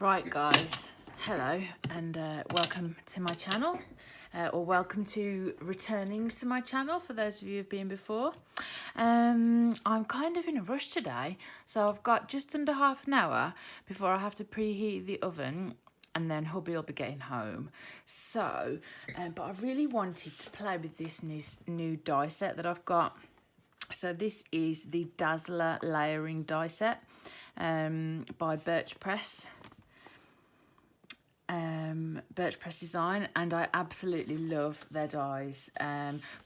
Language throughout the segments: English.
Right guys, hello and welcome to my channel, or welcome to returning to my channel for those of you who've been before. I'm kind of in a rush today, so I've got just under half an hour before I have to preheat the oven and then hubby will be getting home. So, but I really wanted to play with this new die set that I've got. So this is the Dazzler layering die set by Birchpress Design, and I absolutely love their dies,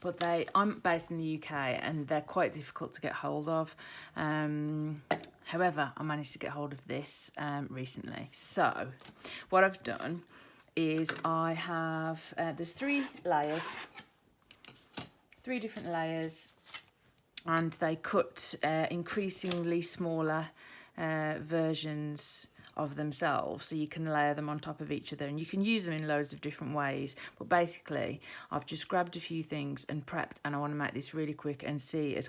but I'm based in the UK and they're quite difficult to get hold of. However, I managed to get hold of this recently. So what I've done is I have there's three different layers, and they cut increasingly smaller versions of themselves, so you can layer them on top of each other and you can use them in loads of different ways. But basically I've just grabbed a few things and prepped, and I want to make this really quick and see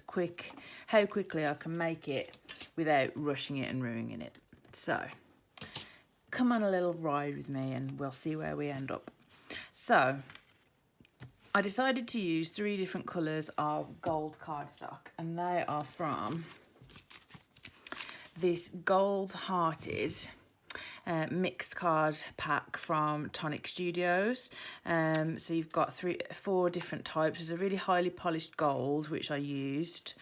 how quickly I can make it without rushing it and ruining it. So come on a little ride with me and we'll see where we end up. So I decided to use 3 different colours of gold cardstock, and they are from this gold hearted mixed card pack from Tonic Studios. So you've got 4 different types. There's a really highly polished gold, which I used.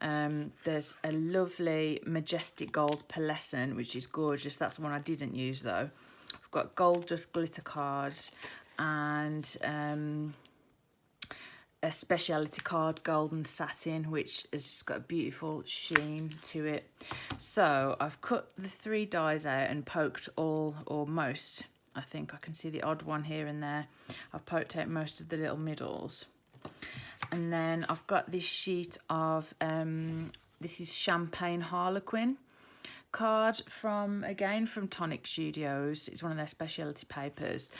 There's a lovely majestic gold pearlescent, which is gorgeous. That's the one I didn't use though. I've got gold dust glitter cards and a speciality card, golden satin, which has just got a beautiful sheen to it. So I've cut the 3 dies out and poked all, or most, I think I can see the odd one here and there. I've poked out most of the little middles. And then I've got this sheet of, this is Champagne Harlequin card from Tonic Studios. It's one of their specialty papers.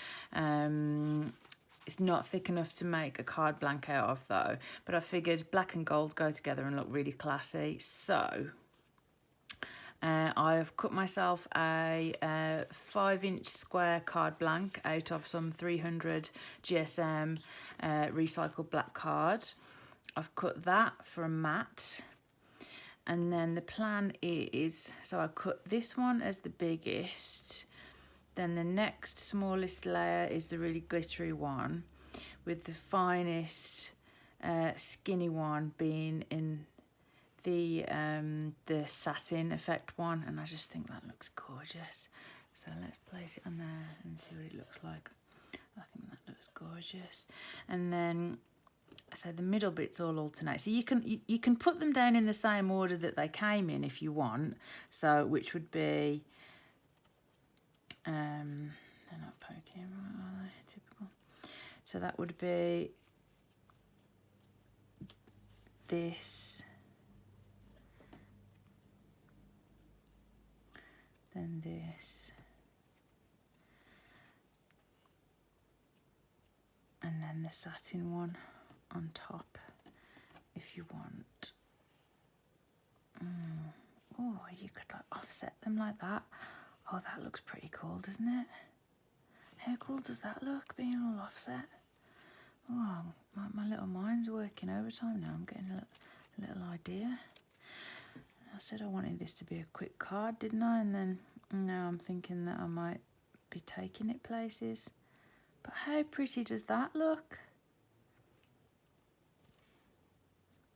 It's not thick enough to make a card blank out of though, but I figured black and gold go together and look really classy. So I've cut myself a 5-inch square card blank out of some 300 GSM recycled black card. I've cut that for a mat, and then the plan is, so I cut this one as the biggest. Then the next smallest layer is the really glittery one, with the finest skinny one being in the satin effect one, and I just think that looks gorgeous. So let's place it on there and see what it looks like. I think that looks gorgeous. And then so the middle bits all alternate. So you can put them down in the same order that they came in if you want. So which would be they're not poking right, are they? Typical. So that would be this, then this, and then the satin one on top if you want. Oh, you could like offset them like that. Oh, that looks pretty cool, doesn't it? How cool does that look, being all offset? Oh, my little mind's working overtime now. I'm getting a little idea. I said I wanted this to be a quick card, didn't I? And then now I'm thinking that I might be taking it places. But how pretty does that look?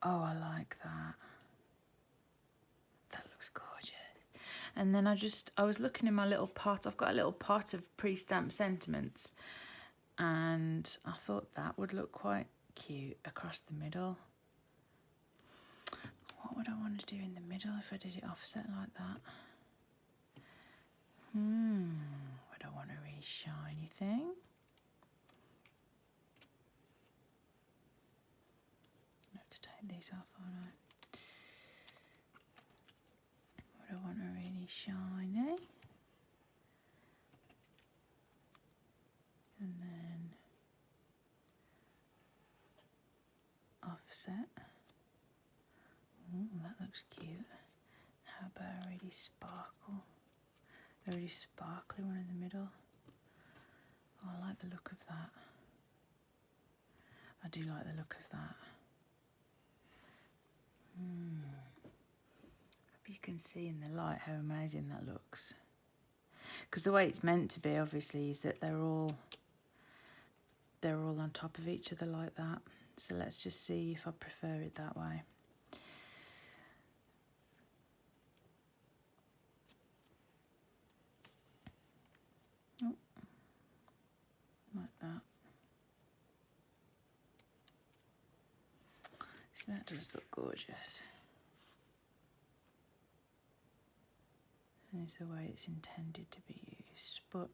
Oh, I like that. That looks gorgeous. And then I was looking in my little pot. I've got a little pot of pre-stamped sentiments, and I thought that would look quite cute across the middle. What would I want to do in the middle if I did it offset like that? Would I want a really shiny thing? I have to take these off, aren't I? Would I want a really shiny? And then offset. Ooh, that looks cute. How about a really sparkle The really sparkly one in the middle. Oh, I like the look of that. I do like the look of that. Hope you can see in the light how amazing that looks. Because the way it's meant to be, obviously, is that they're all on top of each other like that. So let's just see if I prefer it that way. Oh, like that. So that does look gorgeous. And it's the way it's intended to be used. But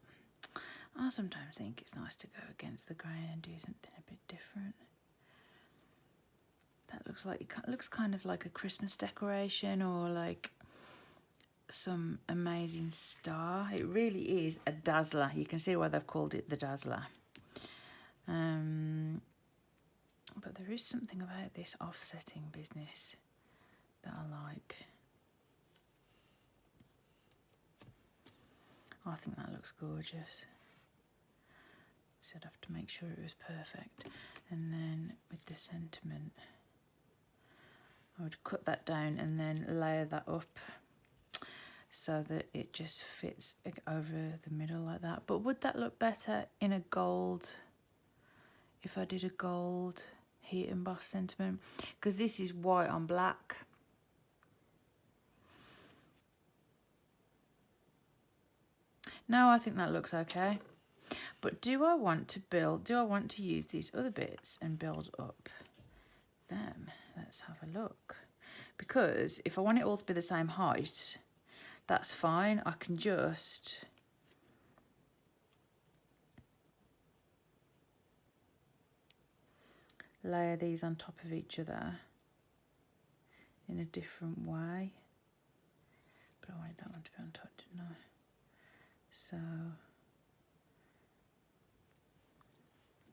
I sometimes think it's nice to go against the grain and do something a bit different. That looks like, it looks kind of like a Christmas decoration or like some amazing star. It really is a dazzler. You can see why they've called it the Dazzler. But there is something about this offsetting business that I like. I think that looks gorgeous. So I'd have to make sure it was perfect. And then with the sentiment, I would cut that down and then layer that up so that it just fits over the middle like that. But would that look better in a gold, if I did a gold heat embossed sentiment? Because this is white on black. No, I think that looks okay. But do I want to use these other bits and build up them? Let's have a look. Because if I want it all to be the same height, that's fine. I can just layer these on top of each other in a different way. But I wanted that one to be on top, didn't I? So, and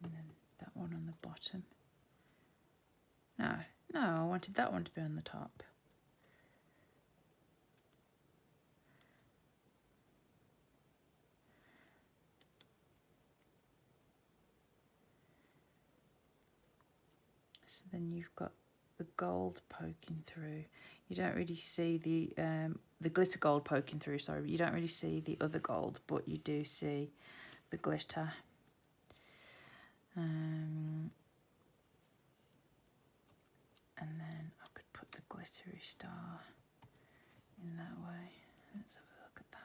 then that one on the bottom. No, I wanted that one to be on the top. So then you've got the gold poking through. You don't really see the glitter gold poking through, sorry, but you don't really see the other gold, but you do see the glitter. And then I could put the glittery star in that way. Let's have a look at that.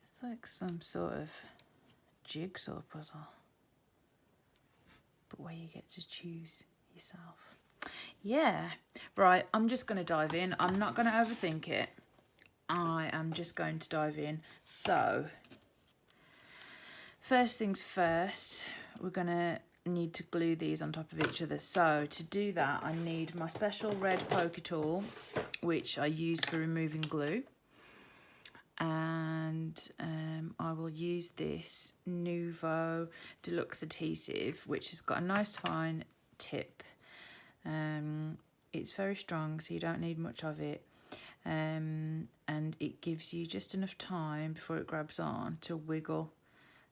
It's like some sort of jigsaw puzzle, but where you get to choose yourself. Yeah, right, I'm just going to dive in. I'm not going to overthink it. I am just going to dive in. So, first things first, we're going to need to glue these on top of each other. So, to do that, I need my special red poker tool, which I use for removing glue. And I will use this Nuvo Deluxe adhesive, which has got a nice fine tip. It's very strong, so you don't need much of it. And it gives you just enough time before it grabs on to wiggle.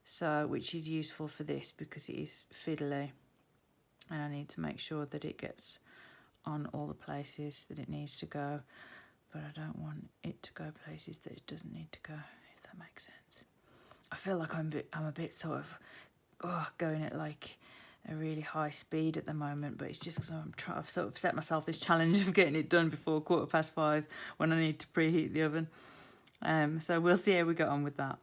So, which is useful for this because it is fiddly. And I need to make sure that it gets on all the places that it needs to go. But I don't want it to go places that it doesn't need to go, if that makes sense. I feel like I'm a bit sort of going at like a really high speed at the moment, but it's just because I've sort of set myself this challenge of getting it done before 5:15 when I need to preheat the oven. So we'll see how we get on with that.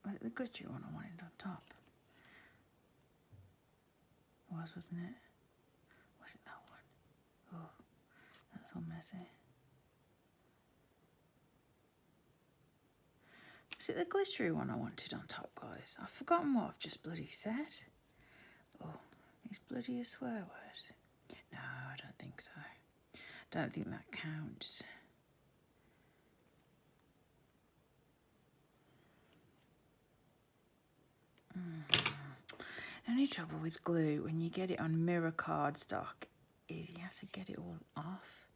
Was it the glittery one I wanted on top? Wasn't it? Was it that one? Oh, that's all messy. Is it the glittery one I wanted on top, guys? I've forgotten what I've just bloody said. Oh, it's bloody a swear word. No, I don't think so. Don't think that counts. Only trouble with glue when you get it on mirror cardstock is you have to get it all off.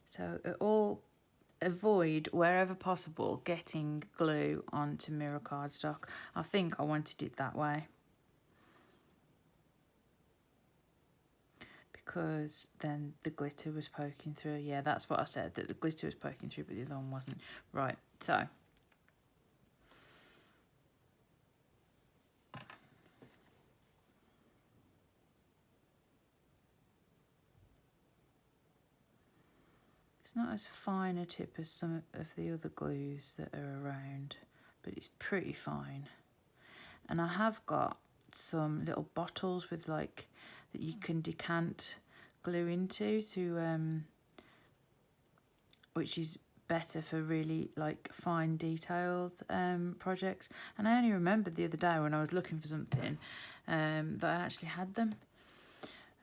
So avoid wherever possible getting glue onto mirror cardstock. I think I wanted it that way because then the glitter was poking through. Yeah, that's what I said, that the glitter was poking through, but the other one wasn't. Right, so it's not as fine a tip as some of the other glues that are around, but it's pretty fine. And I have got some little bottles with like that you can decant glue into which is better for really like fine detailed projects. And I only remembered the other day when I was looking for something that I actually had them.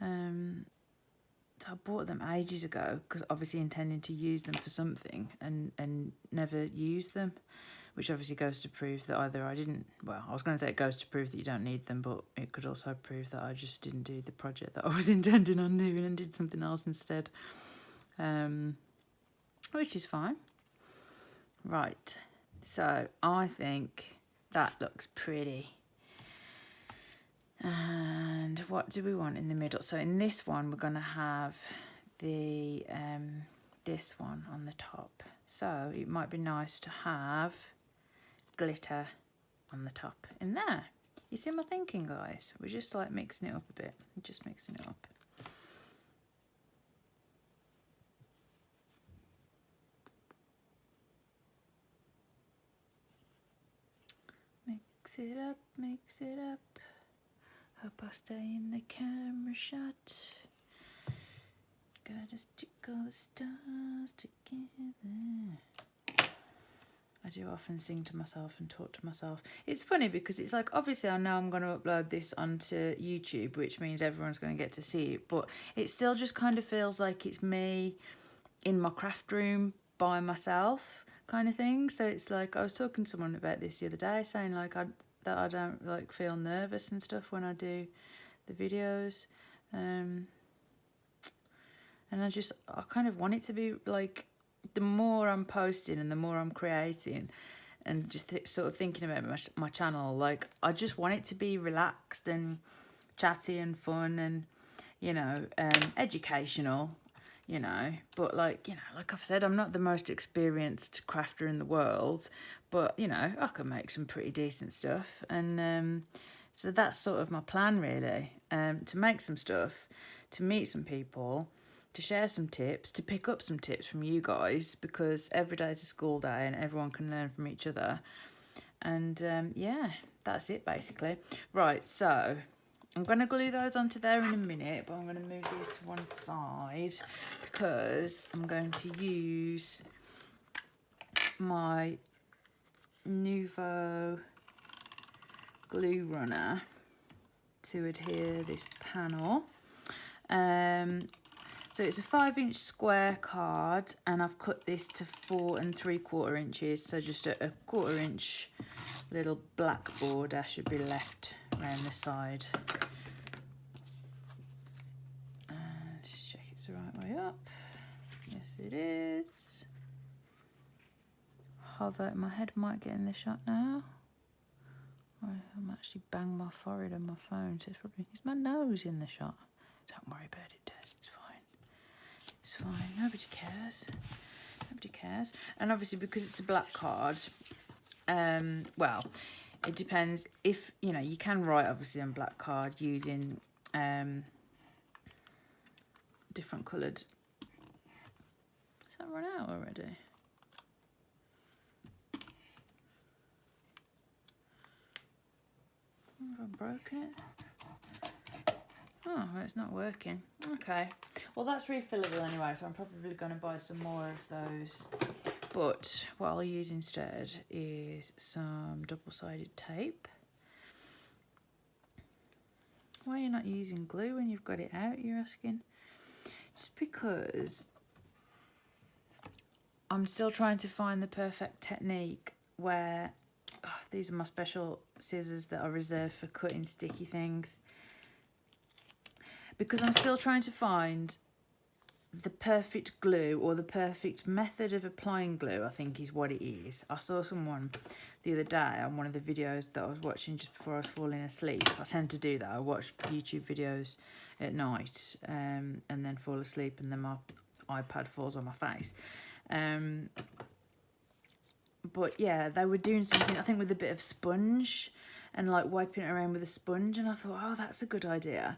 So I bought them ages ago because obviously intending to use them for something and never used them, which obviously goes to prove that either I didn't, well, I was going to say it goes to prove that you don't need them, but it could also prove that I just didn't do the project that I was intending on doing and did something else instead, which is fine. Right, so I think that looks pretty. And what do we want in the middle? So in this one, we're going to have the this one on the top. So it might be nice to have glitter on the top in there. You see my thinking, guys? We're just like mixing it up a bit. Just mixing it up. Mix it up, mix it up. Hope I stay in the camera shot. Gotta stick all the stars together. I do often sing to myself and talk to myself. It's funny because it's like, obviously I know I'm going to upload this onto YouTube, which means everyone's going to get to see it, but it still just kind of feels like it's me in my craft room by myself kind of thing. So it's like, I was talking to someone about this the other day, saying like that I don't like feel nervous and stuff when I do the videos, and I kind of want it to be like, the more I'm posting and the more I'm creating and just sort of thinking about my channel, like I just want it to be relaxed and chatty and fun and, you know, educational, you know, but like, you know, like I've said, I'm not the most experienced crafter in the world, but, you know, I can make some pretty decent stuff. And so that's sort of my plan, really, to make some stuff, to meet some people, to share some tips, to pick up some tips from you guys, because every day is a school day and everyone can learn from each other. And yeah, that's it basically. Right, so I'm going to glue those onto there in a minute, but I'm going to move these to one side because I'm going to use my Nuvo glue runner to adhere this panel. So it's a 5-inch square card, and I've cut this to 4 3/4 inches. So just a 1/4 inch little black border should be left around the side. And just check it's the right way up. Yes, it is. Hover, my head might get in the shot now. I'm actually banging my forehead on my phone, so it's probably, is my nose in the shot? Don't worry about it, Des, it's fine. It's fine, nobody cares. Nobody cares. And obviously because it's a black card, well, it depends if, you know, you can write obviously on black card using different coloured. Has that run out already? Have I broken it? Oh, well, it's not working. Okay. Well, that's refillable anyway, so I'm probably going to buy some more of those But what I'll use instead is some double-sided tape. Why are you not using glue when you've got it out, you're asking? Just because I'm still trying to find the perfect technique where, these are my special scissors that are reserved for cutting sticky things. Because I'm still trying to find the perfect glue, or the perfect method of applying glue, I think is what it is. I saw someone the other day on one of the videos that I was watching just before I was falling asleep. I tend to do that. I watch YouTube videos at night and then fall asleep, and then my iPad falls on my face. But yeah, they were doing something, I think, with a bit of sponge and like wiping it around with a sponge, and I thought, oh, that's a good idea,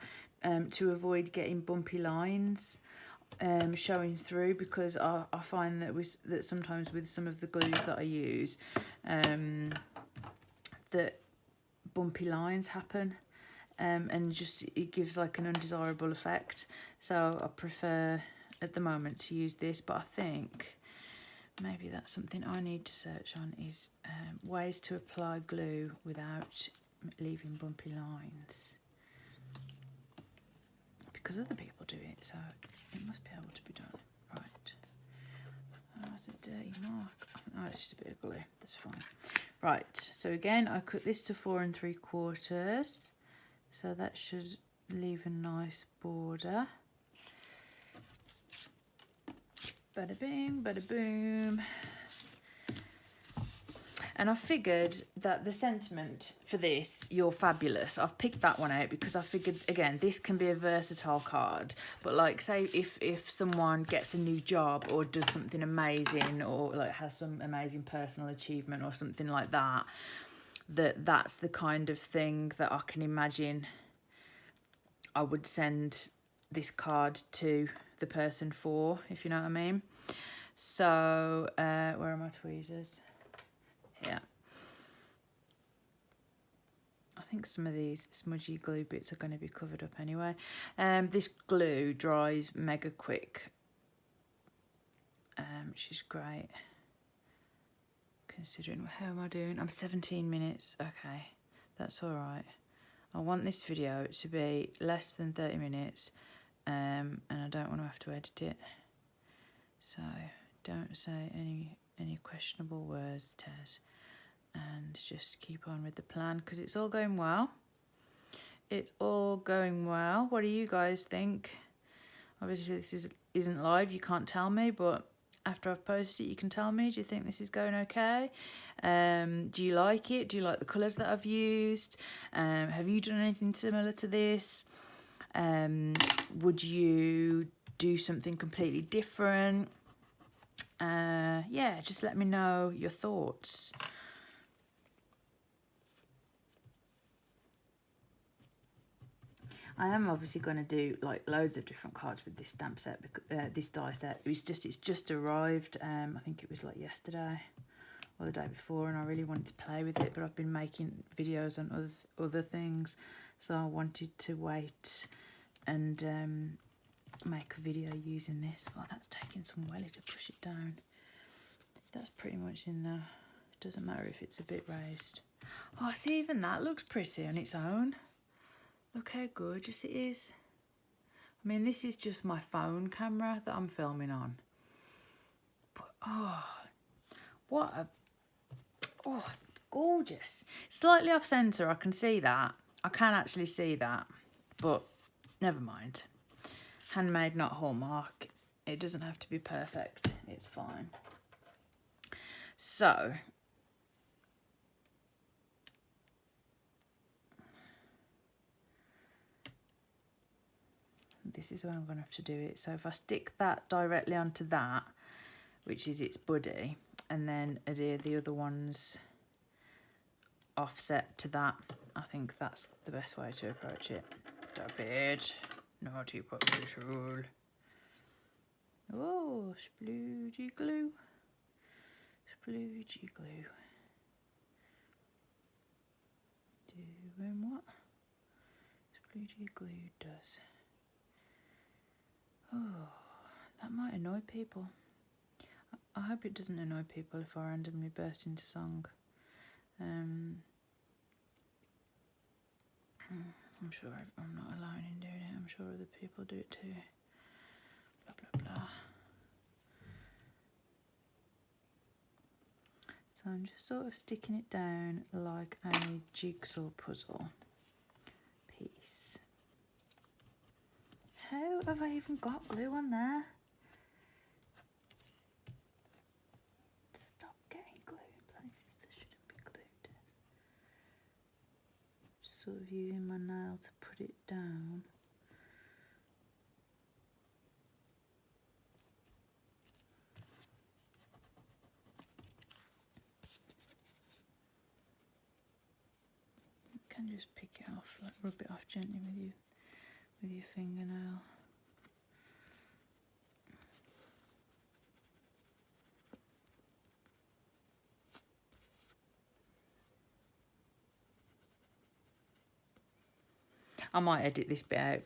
to avoid getting bumpy lines showing through, because I find that sometimes with some of the glues that I use, that bumpy lines happen, and just it gives like an undesirable effect. So I prefer at the moment to use this, but I think maybe that's something I need to search on, is ways to apply glue without leaving bumpy lines, because other people do it, so it must be able to be done. Right. Oh, that's a dirty mark. Oh, it's just a bit of glue. That's fine. Right. So again, I cut this to 4 3/4. So that should leave a nice border. Bada bing, bada boom. And I figured that the sentiment for this, "You're fabulous," I've picked that one out because I figured, again, this can be a versatile card. But like, say if someone gets a new job or does something amazing, or like has some amazing personal achievement or something like that, that's the kind of thing that I can imagine I would send this card to the person for, if you know what I mean. So where are my tweezers? Yeah, I think some of these smudgy glue bits are going to be covered up anyway. This glue dries mega quick, which is great, considering. How am I doing? I'm 17 minutes. Okay, that's all right. I want this video to be less than 30 minutes, and I don't want to have to edit it. So don't say any questionable words, Tez. And just keep on with the plan, because it's all going well. It's all going well. What do you guys think? Obviously this isn't live, you can't tell me, but after I've posted it you can tell me. Do you think this is going okay? Do you like it? Do you like the colours that I've used? Have you done anything similar to this? Would you do something completely different? Yeah, just let me know your thoughts. I am obviously going to do like loads of different cards with this stamp set, this die set. It's just arrived. I think it was like yesterday or the day before, and I really wanted to play with it, but I've been making videos on other things, so I wanted to wait and make a video using this. Oh, that's taking some welly to push it down. That's pretty much in there. It doesn't matter if it's a bit raised. Oh, see, even that looks pretty on its own. Look how gorgeous it is. I mean, this is just my phone camera that I'm filming on. But, oh, it's gorgeous. Slightly off centre, I can see that. I can actually see that, but never mind. Handmade, not Hallmark. It doesn't have to be perfect. It's fine. So, this is where I'm going to have to do it. So if I stick that directly onto that, which is its buddy, and then adhere the other ones offset to that, I think that's the best way to approach it. Stop it. Naughty puppy rule. Oh, sploogey glue. Sploogey glue. Doing what sploogey glue does. Oh, that might annoy people. I hope it doesn't annoy people if I randomly burst into song. I'm sure I'm not alone in doing it. I'm sure other people do it too. Blah, blah, blah. So I'm just sort of sticking it down like a jigsaw puzzle piece. How have I even got glue on there? Stop getting glue in places that shouldn't be glued. Just sort of using my nail to put it down. You can just pick it off, like rub it off gently with your fingernail. I might edit this bit out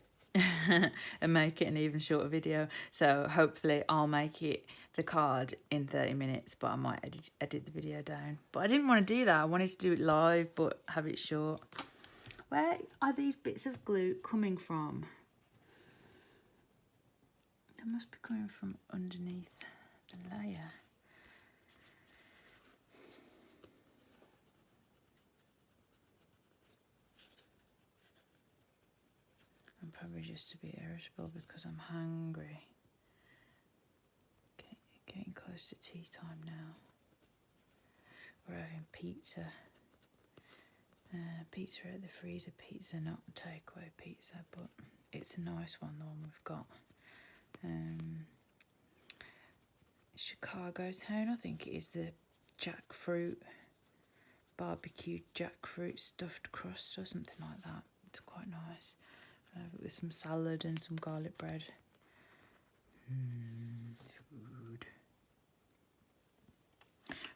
and make it an even shorter video. So hopefully I'll make it the card in 30 minutes, but I might edit the video down. But I didn't want to do that. I wanted to do it live, but have it short. Where are these bits of glue coming from? They must be coming from underneath the layer. I'm probably just a bit irritable because I'm hungry. Getting close to tea time now. We're having pizza. Pizza at the freezer pizza, not takeaway pizza, but it's a nice one, the one we've got. Chicago Town, I think it is, the jackfruit, barbecued jackfruit stuffed crust or something like that. It's quite nice. With some salad and some garlic bread. Food.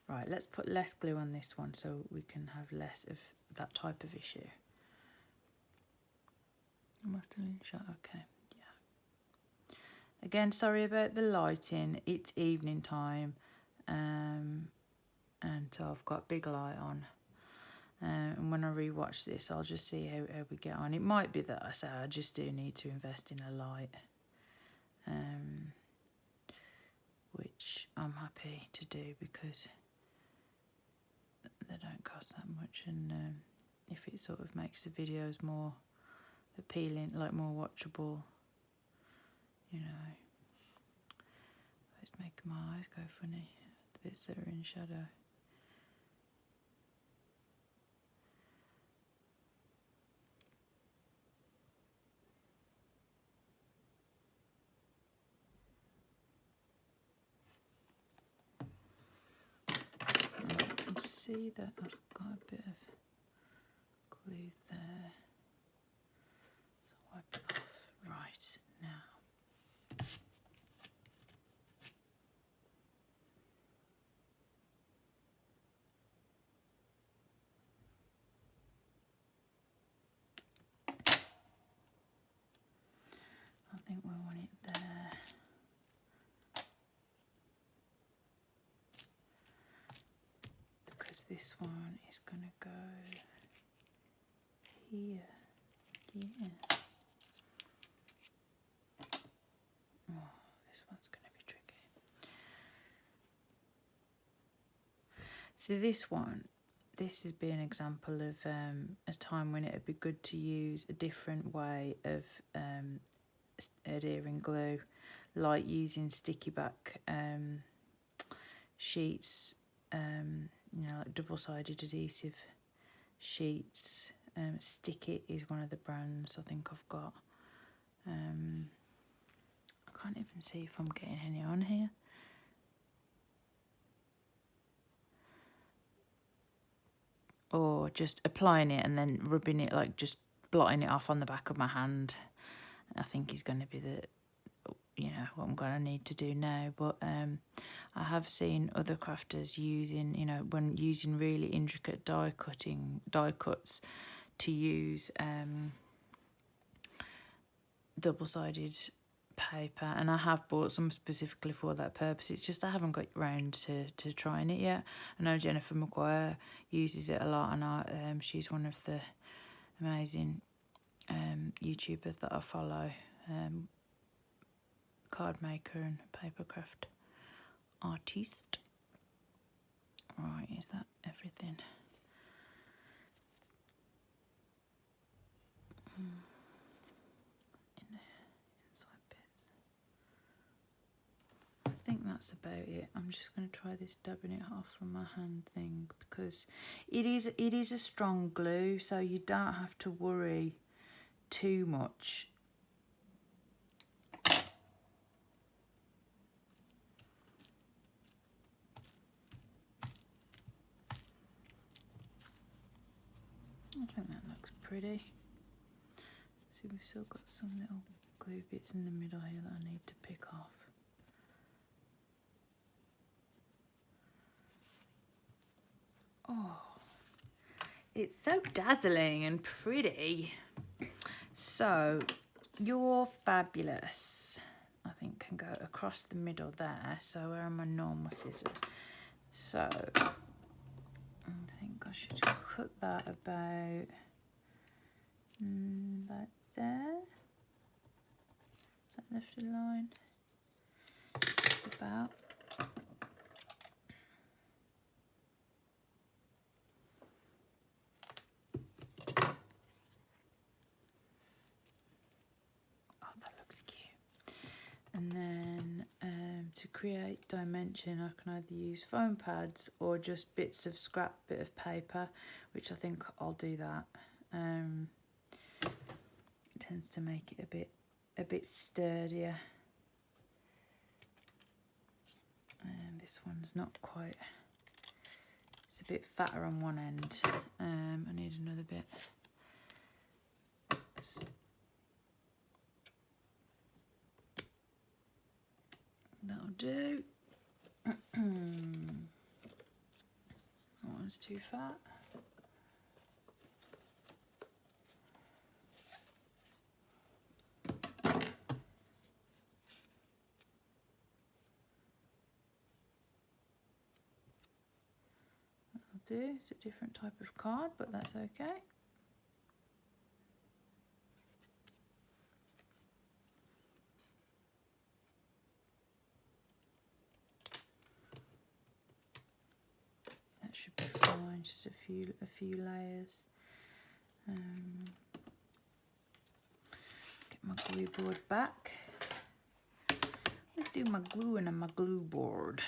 Right, let's put less glue on this one so we can have less of that type of issue. Am I still in shot? Okay, yeah. Again, sorry about the lighting. It's evening time, and so I've got a big light on. And when I rewatch this, I'll just see how we get on. It might be that I just do need to invest in a light, which I'm happy to do because they don't cost that much, and if it sort of makes the videos more appealing, like more watchable, you know. It's making my eyes go funny, the bits that are in shadow. You can see that I've got a bit of glue there. So wipe it off right now. I think we want it there. Because this one is going to go here. Yeah. Oh, this one's going to be tricky. So this would be an example of a time when it would be good to use a different way of adhering glue, like using sticky back sheets, you know, like double-sided adhesive sheets. Stick It is one of the brands I think I've got. I can't even see if I'm getting any on here. Or just applying it and then rubbing it, like just blotting it off on the back of my hand, I think is going to be the, you know, what I'm going to need to do now. But I have seen other crafters using, you know, when using really intricate die cuts, to use double-sided paper, and I have bought some specifically for that purpose. It's just I haven't got round to trying it yet. I know Jennifer McGuire uses it a lot, and she's one of the amazing YouTubers that I follow, card maker and papercraft artiste. Right, is that everything? In the inside bits. I think that's about it. I'm just going to try this dabbing it off from my hand thing, because it is a strong glue, so you don't have to worry too much. I think that looks pretty. See, we've still got some little glue bits in the middle here that I need to pick off. Oh, it's so dazzling and pretty. So, You're Fabulous, I think, can go across the middle there. So where are my normal scissors? So I think I should cut that about like there. Is that lifted line? Just about. Oh, that looks cute. And then to create dimension, I can either use foam pads or just bits of scrap bit of paper, which I think I'll do that. It tends to make it a bit sturdier. And this one's not quite. It's a bit fatter on one end. I need another bit. That'll do. That one's too fat. That'll do. It's a different type of card, but that's okay. That should be fine. Just a few layers. Get my glue board back. Let's do my gluing on my glue board.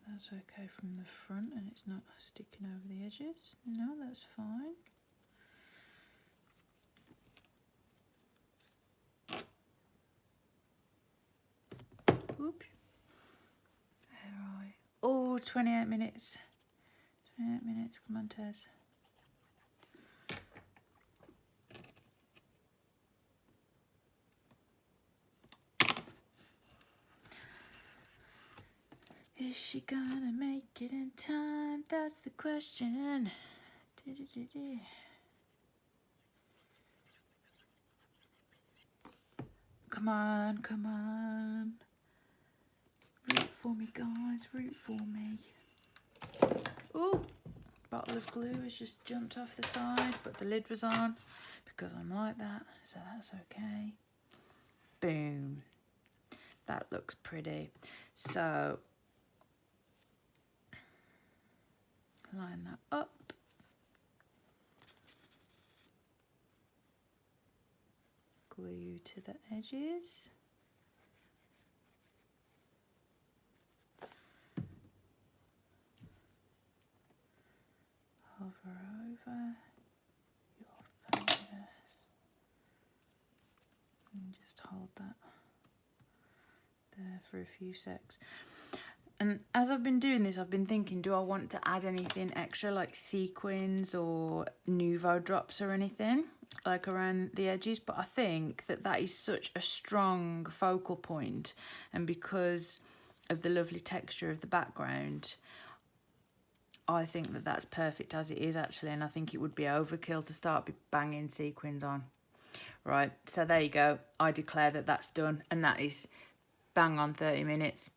That's okay from the front and it's not sticking over the edges. No, that's fine. Oops. Where are we? Oh, 28 minutes. 28 minutes, come on Tez. Is she gonna make it in time? That's the question. Come on, come on. Root for me, guys, root for me. Oh, bottle of glue has just jumped off the side, but the lid was on because I'm like that, so that's okay. Boom. That looks pretty. So, line that up. Glue to the edges. Hover over. You're fabulous. And just hold that there for a few secs. And as I've been doing this, I've been thinking, do I want to add anything extra like sequins or Nouveau drops or anything like around the edges? But I think that that is such a strong focal point, and because of the lovely texture of the background, I think that that's perfect as it is actually, and I think it would be overkill to start banging sequins on. Right, so there you go. I declare that that's done, and that is bang on 30 minutes.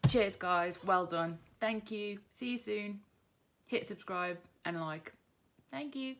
Cheers guys, well done. Thank you. See you soon. Hit subscribe and like. Thank you.